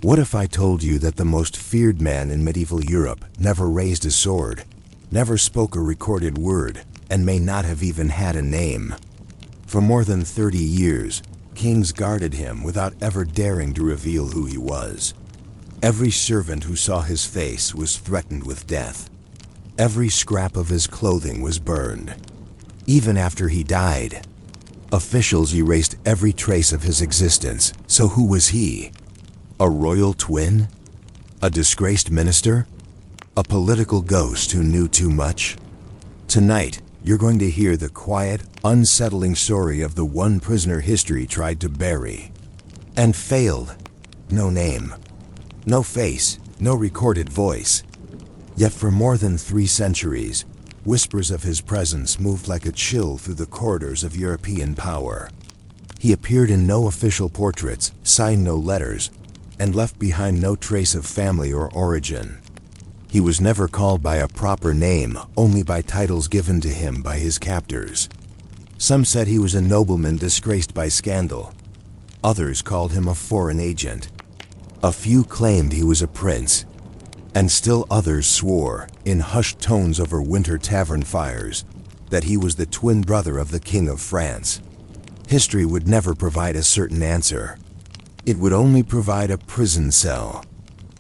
What if I told you that the most feared man in medieval Europe never raised a sword, never spoke a recorded word, and may not have even had a name? For more than 30 years, kings guarded him without ever daring to reveal who he was. Every servant who saw his face was threatened with death. Every scrap of his clothing was burned. Even after he died, officials erased every trace of his existence. So who was he? A royal twin? A disgraced minister? A political ghost who knew too much? Tonight, you're going to hear the quiet, unsettling story of the one prisoner history tried to bury. And failed. No name. No face. No recorded voice. Yet for more than 3 centuries, whispers of his presence moved like a chill through the corridors of European power. He appeared in no official portraits, signed no letters, and left behind no trace of family or origin. He was never called by a proper name, only by titles given to him by his captors. Some said he was a nobleman disgraced by scandal. Others called him a foreign agent. A few claimed he was a prince, and still others swore, in hushed tones over winter tavern fires, that he was the twin brother of the King of France. History would never provide a certain answer. It would only provide a prison cell,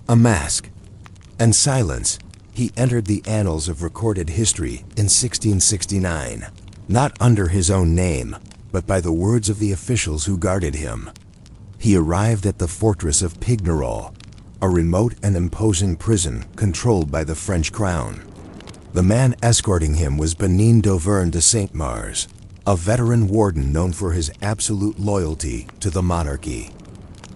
a mask, and silence. He entered the annals of recorded history in 1669, not under his own name, but by the words of the officials who guarded him. He arrived at the fortress of Pignerol, a remote and imposing prison controlled by the French crown. The man escorting him was Benin d'Auvergne de Saint-Mars, a veteran warden known for his absolute loyalty to the monarchy.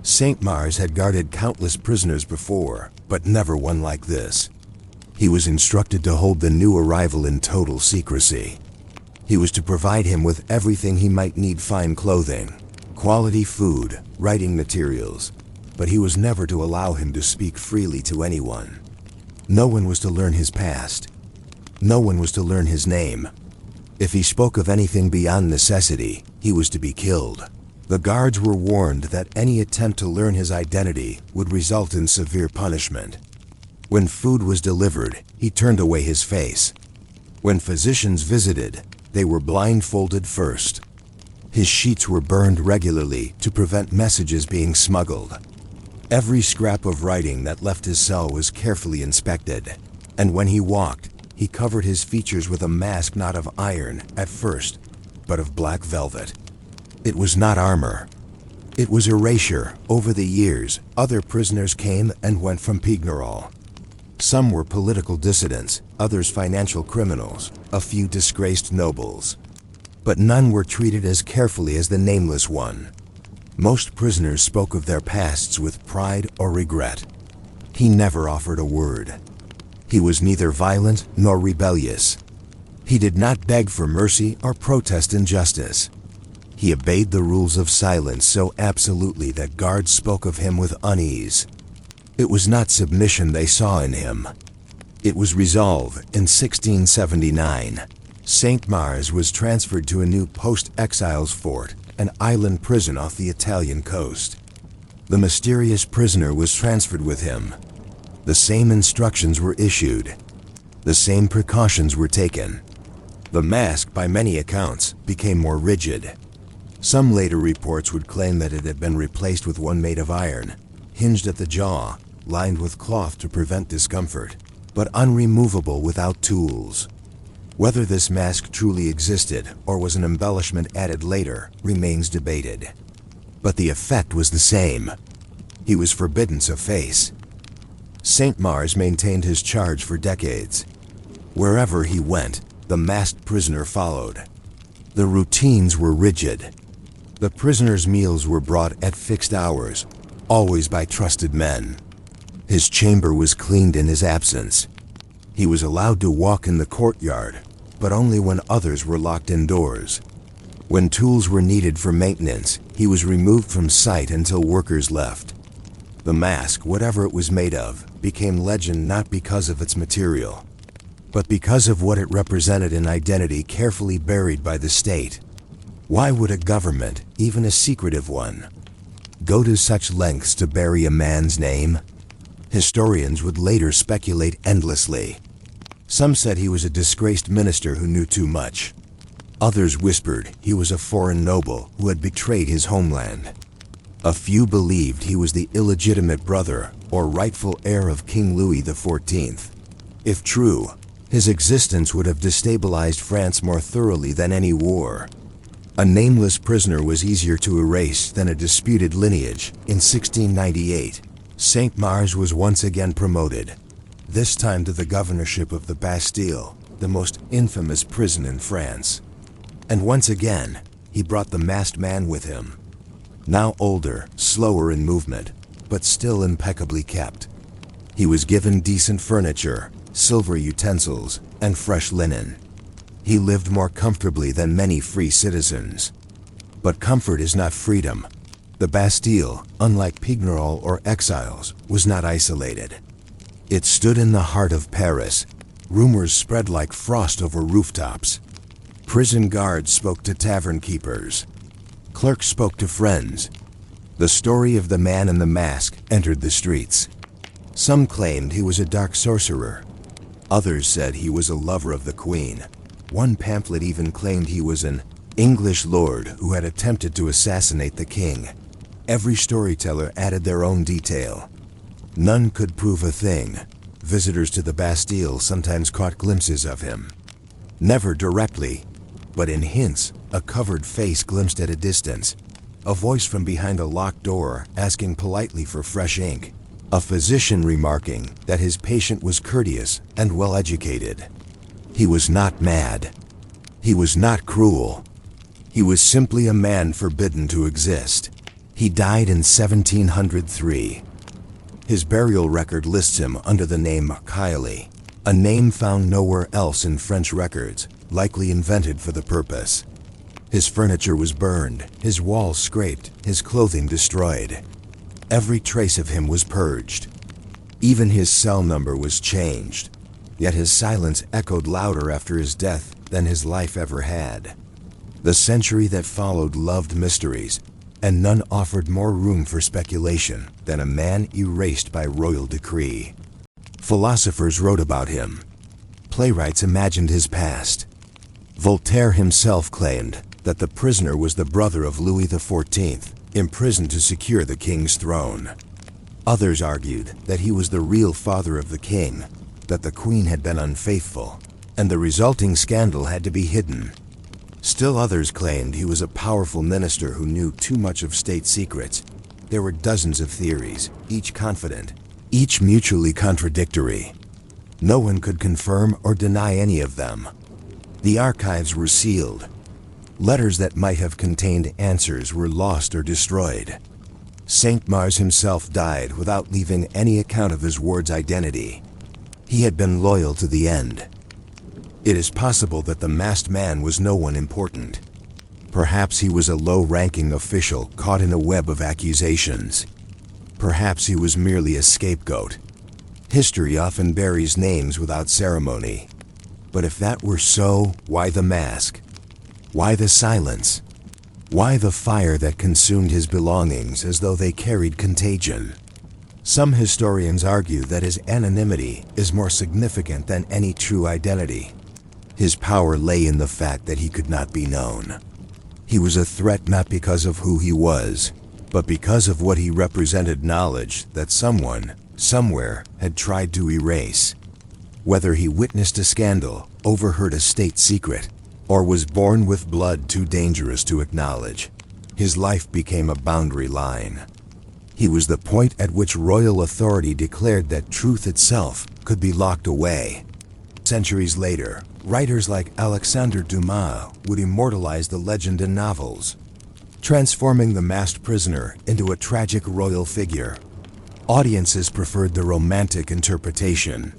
Saint-Mars had guarded countless prisoners before, but never one like this. He was instructed to hold the new arrival in total secrecy. He was to provide him with everything he might need: fine clothing, quality food, writing materials, but he was never to allow him to speak freely to anyone. No one was to learn his past. No one was to learn his name. If he spoke of anything beyond necessity, he was to be killed. The guards were warned that any attempt to learn his identity would result in severe punishment. When food was delivered, he turned away his face. When physicians visited, they were blindfolded first. His sheets were burned regularly to prevent messages being smuggled. Every scrap of writing that left his cell was carefully inspected, and when he walked, he covered his features with a mask not of iron at first, but of black velvet. It was not armor. It was erasure. Over the years, other prisoners came and went from Pignerol. Some were political dissidents, others financial criminals, a few disgraced nobles. But none were treated as carefully as the nameless one. Most prisoners spoke of their pasts with pride or regret. He never offered a word. He was neither violent nor rebellious. He did not beg for mercy or protest injustice. He obeyed the rules of silence so absolutely that guards spoke of him with unease. It was not submission they saw in him. It was resolve. In 1679, Saint-Mars was transferred to a new post-exiles fort, an island prison off the Italian coast. The mysterious prisoner was transferred with him. The same instructions were issued. The same precautions were taken. The mask, by many accounts, became more rigid. Some later reports would claim that it had been replaced with one made of iron, hinged at the jaw, lined with cloth to prevent discomfort, but unremovable without tools. Whether this mask truly existed or was an embellishment added later remains debated. But the effect was the same. He was forbidden to face. Saint-Mars maintained his charge for decades. Wherever he went, the masked prisoner followed. The routines were rigid. The prisoner's meals were brought at fixed hours, always by trusted men. His chamber was cleaned in his absence. He was allowed to walk in the courtyard, but only when others were locked indoors. When tools were needed for maintenance, he was removed from sight until workers left. The mask, whatever it was made of, became legend not because of its material, but because of what it represented: an identity carefully buried by the state. Why would a government, even a secretive one, go to such lengths to bury a man's name? Historians would later speculate endlessly. Some said he was a disgraced minister who knew too much. Others whispered he was a foreign noble who had betrayed his homeland. A few believed he was the illegitimate brother or rightful heir of King Louis XIV. If true, his existence would have destabilized France more thoroughly than any war. A nameless prisoner was easier to erase than a disputed lineage. In 1698, Saint Mars was once again promoted, this time to the governorship of the Bastille, the most infamous prison in France. And once again, he brought the masked man with him. Now older, slower in movement, but still impeccably kept. He was given decent furniture, silver utensils, and fresh linen. He lived more comfortably than many free citizens. But comfort is not freedom. The Bastille, unlike Pignerol or exiles, was not isolated. It stood in the heart of Paris. Rumors spread like frost over rooftops. Prison guards spoke to tavern keepers. Clerks spoke to friends. The story of the man in the mask entered the streets. Some claimed he was a dark sorcerer. Others said he was a lover of the queen. One pamphlet even claimed he was an English lord who had attempted to assassinate the king. Every storyteller added their own detail. None could prove a thing. Visitors to the Bastille sometimes caught glimpses of him. Never directly, but in hints, a covered face glimpsed at a distance. A voice from behind a locked door asking politely for fresh ink. A physician remarking that his patient was courteous and well-educated. He was not mad. He was not cruel. He was simply a man forbidden to exist. He died in 1703. His burial record lists him under the name Kiley, a name found nowhere else in French records, likely invented for the purpose. His furniture was burned, his walls scraped, his clothing destroyed. Every trace of him was purged. Even his cell number was changed, yet his silence echoed louder after his death than his life ever had. The century that followed loved mysteries, and none offered more room for speculation than a man erased by royal decree. Philosophers wrote about him. Playwrights imagined his past. Voltaire himself claimed that the prisoner was the brother of Louis XIV, imprisoned to secure the king's throne. Others argued that he was the real father of the king, that the queen had been unfaithful, and the resulting scandal had to be hidden. Still others claimed he was a powerful minister who knew too much of state secrets. There were dozens of theories, each confident, each mutually contradictory. No one could confirm or deny any of them. The archives were sealed. Letters that might have contained answers were lost or destroyed. Saint Mars himself died without leaving any account of his ward's identity. He had been loyal to the end. It is possible that the masked man was no one important. Perhaps he was a low-ranking official caught in a web of accusations. Perhaps he was merely a scapegoat. History often buries names without ceremony. But if that were so, why the mask? Why the silence? Why the fire that consumed his belongings as though they carried contagion? Some historians argue that his anonymity is more significant than any true identity. His power lay in the fact that he could not be known. He was a threat not because of who he was, but because of what he represented, knowledge that someone, somewhere, had tried to erase. Whether he witnessed a scandal, overheard a state secret, or was born with blood too dangerous to acknowledge, his life became a boundary line. He was the point at which royal authority declared that truth itself could be locked away. Centuries later, writers like Alexandre Dumas would immortalize the legend in novels, transforming the masked prisoner into a tragic royal figure. Audiences preferred the romantic interpretation.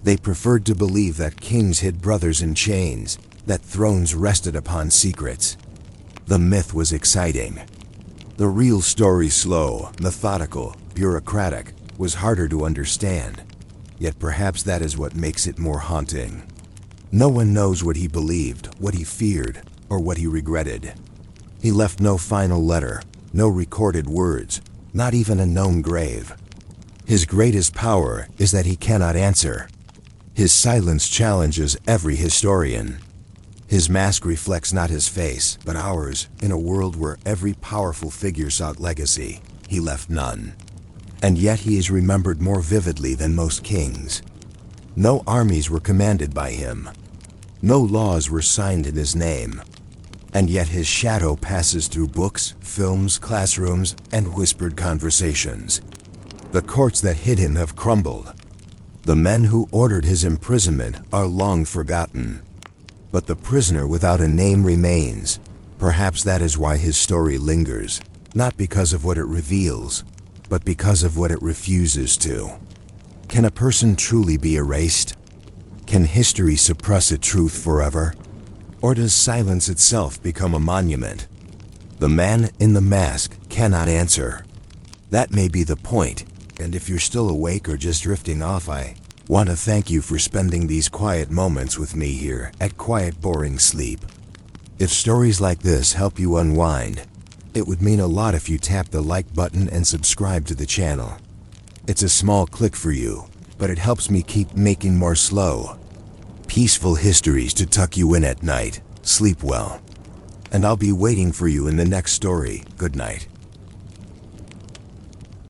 They preferred to believe that kings hid brothers in chains, that thrones rested upon secrets. The myth was exciting. The real story, slow, methodical, bureaucratic, was harder to understand. Yet perhaps that is what makes it more haunting. No one knows what he believed, what he feared, or what he regretted. He left no final letter, no recorded words, not even a known grave. His greatest power is that he cannot answer. His silence challenges every historian. His mask reflects not his face, but ours. In a world where every powerful figure sought legacy, he left none. And yet he is remembered more vividly than most kings. No armies were commanded by him. No laws were signed in his name. And yet his shadow passes through books, films, classrooms, and whispered conversations. The courts that hid him have crumbled. The men who ordered his imprisonment are long forgotten. But the prisoner without a name remains. Perhaps that is why his story lingers, not because of what it reveals, but because of what it refuses to. Can a person truly be erased? Can history suppress a truth forever? Or does silence itself become a monument? The man in the mask cannot answer. That may be the point, and if you're still awake or just drifting off, I want to thank you for spending these quiet moments with me here at Quiet Boring Sleep. If stories like this help you unwind, it would mean a lot if you tap the like button and subscribe to the channel. It's a small click for you, but it helps me keep making more slow, peaceful histories to tuck you in at night. Sleep well. And I'll be waiting for you in the next story. Good night.